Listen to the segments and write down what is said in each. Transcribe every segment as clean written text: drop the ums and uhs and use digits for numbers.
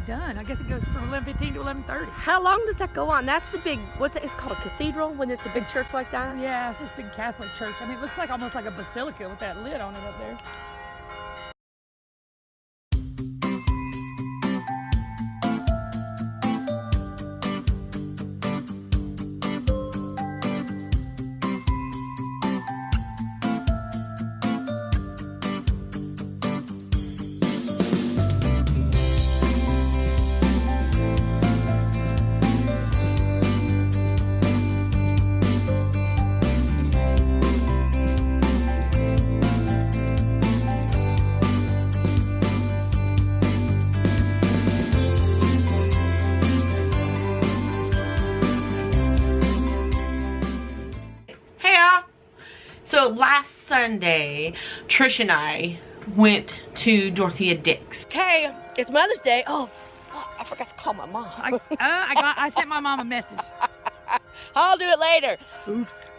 done. I guess it goes from 11:15 to 11:30. How long does that go on? That's the big, what's it? It's called a cathedral when it's a big church like that? Yeah, it's a big Catholic church. I mean, it looks like almost like a basilica with that lid on it up there. So last Sunday, Trish and I went to Dorthea Dix. Okay, it's Mother's Day. Oh, fuck, I forgot to call my mom. I sent my mom a message. I'll do it later. Oops.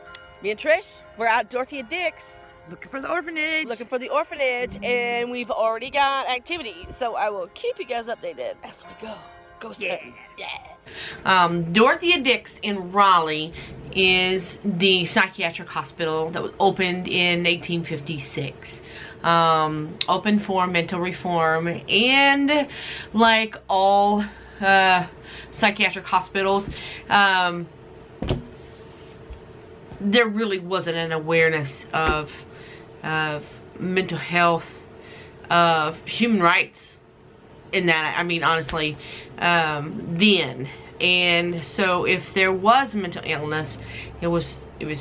Me and Trish, we're out at Dorthea Dix. Looking for the orphanage. Looking for the orphanage, and we've already got activities. So I will keep you guys updated as we go. Go study. Yeah. Dorthea Dix in Raleigh is the psychiatric hospital that was opened in 1856. Open for mental reform, and like all psychiatric hospitals, there really wasn't an awareness of mental health, of human rights in that. I mean, honestly, then. And so if there was mental illness, it was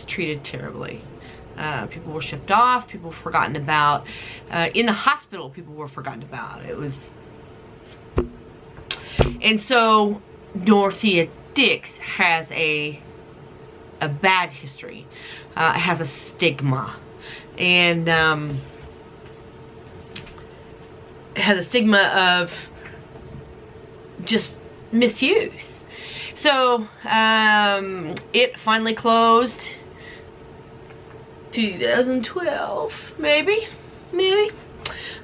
treated terribly. People were shipped off, people were forgotten about. In the hospital, people were forgotten about. It was, and so Dorthea Dix has a bad history. It has a stigma, and it has a stigma of just misuse. So it finally closed 2012, maybe.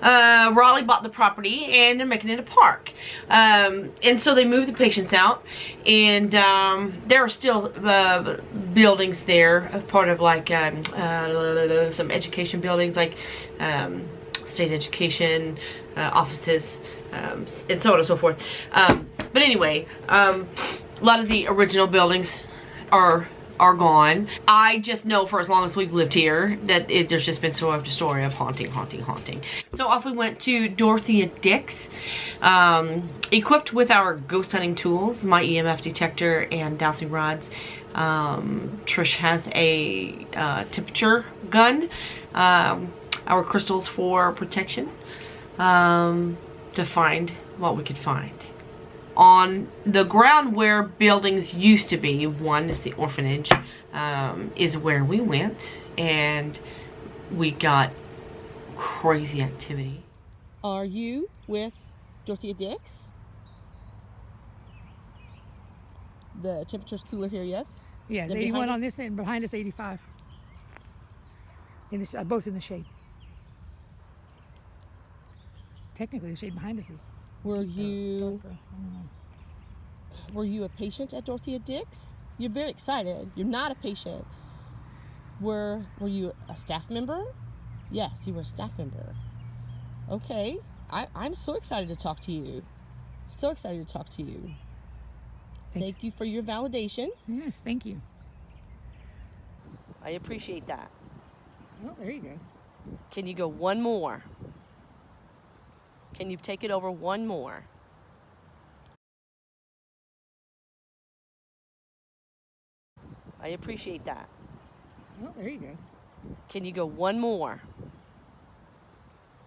Raleigh bought the property and they're making it a park. And so they moved the patients out, and there are still buildings there, part of like some education buildings, like state education offices, and so on and so forth. But anyway, a lot of the original buildings are gone. I just know for as long as we've lived here that there's just been story after story of haunting. So off we went to Dorthea Dix, equipped with our ghost hunting tools, my EMF detector and dowsing rods. Trish has a temperature gun, our crystals for protection, to find what we could find. On the ground where buildings used to be, one is the orphanage, is where we went, and we got crazy activity. Are you with Dorthea Dix? The temperature's cooler here, yes? Yeah, it's 81 on this end, behind us 85. Both in the shade. Technically, the shade behind us is Were you darker. Were you a patient at Dorthea Dix? You're very excited. You're not a patient. Were you a staff member? Yes, you were a staff member. Okay. I'm so excited to talk to you. So excited to talk to you. Thank you for your validation. Yes, thank you. I appreciate that. Well, there you go. Can you go one more? Can you take it over one more? I appreciate that. Well, there you go. Can you go one more?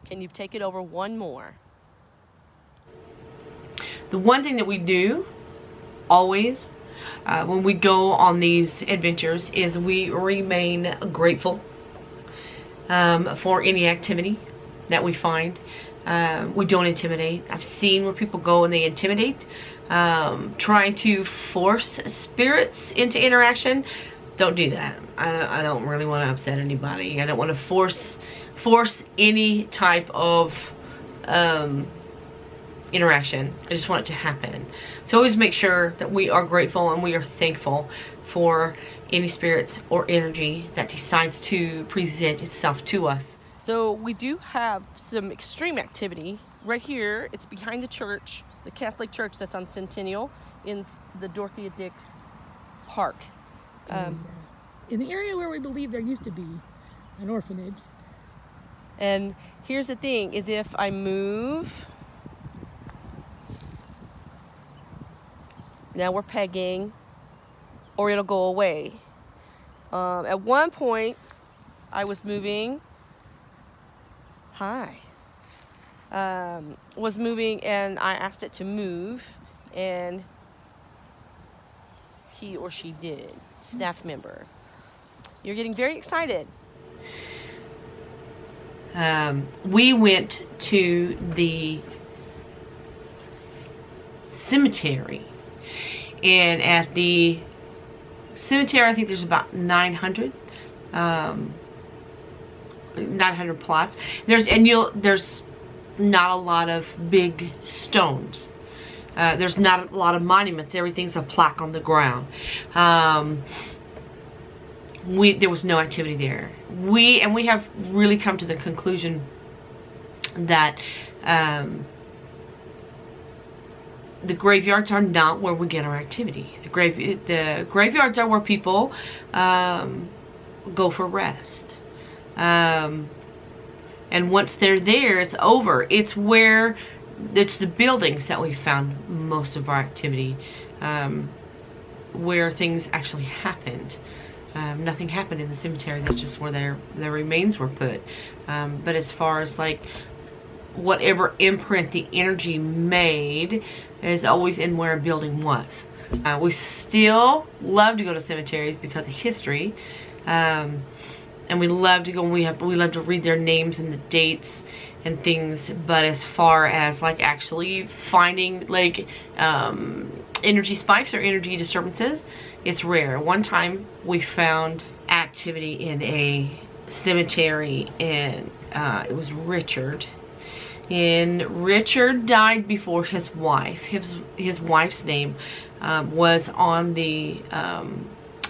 Can you take it over one more? The one thing that we do always when we go on these adventures is we remain grateful for any activity that we find. We don't intimidate. I've seen where people go and they intimidate, trying to force spirits into interaction. Don't do that. I don't really want to upset anybody. I don't want to force any type of interaction. I just want it to happen. So always make sure that we are grateful and we are thankful for any spirits or energy that decides to present itself to us. So we do have some extreme activity right here. It's behind the church, the Catholic church that's on Centennial in the Dorthea Dix Park. In the area where we believe there used to be an orphanage. And here's the thing, is if I move, now we're pegging, or it'll go away. At one point, I was moving, was moving and I asked it to move, and he or she did, staff member. You're getting very excited. We went to the cemetery, and at the cemetery I think there's about 900 plots. There's not a lot of big stones. There's not a lot of monuments. Everything's a plaque on the ground. There was no activity there. We have really come to the conclusion that the graveyards are not where we get our activity. The graveyards are where people go for rest. And once they're there, it's over. It's the buildings that we found most of our activity, where things actually happened. Nothing happened in the cemetery. That's just where their remains were put. But as far as like whatever imprint the energy made is always in where a building was. We still love to go to cemeteries because of history, and we love to go. We love to read their names and the dates and things. But as far as like actually finding like energy spikes or energy disturbances, it's rare. One time we found activity in a cemetery, and it was Richard. And Richard died before his wife. His wife's name was on the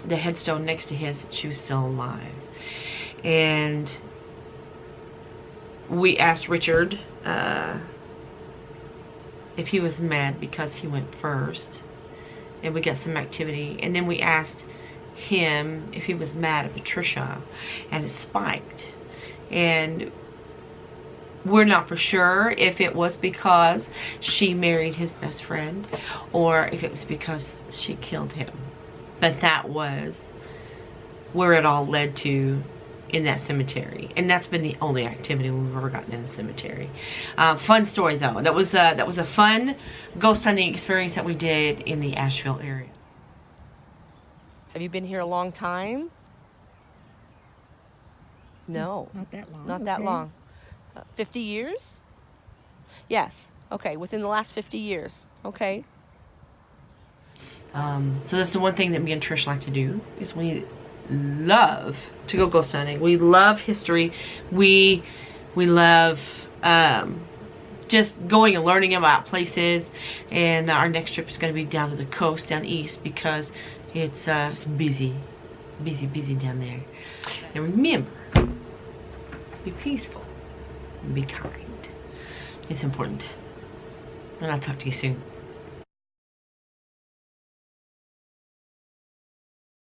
headstone next to his. She was still alive. And we asked Richard if he was mad because he went first. And we got some activity. And then we asked him if he was mad at Patricia. And it spiked. And we're not for sure if it was because she married his best friend or if it was because she killed him. But that was where it all led to in that cemetery. And that's been the only activity we've ever gotten in the cemetery. Fun story though. That was a fun ghost hunting experience that we did in the Asheville area. Have you been here a long time? No. Not that long. Not that long. 50 years? Yes. Okay, within the last 50 years. Okay. So that's the one thing that me and Trish like to do, is we love to go ghost hunting. We love history. We love just going and learning about places. And our next trip is going to be down to the coast, down east, because it's busy down there. And remember, be peaceful. Be kind. It's important. And I'll talk to you soon.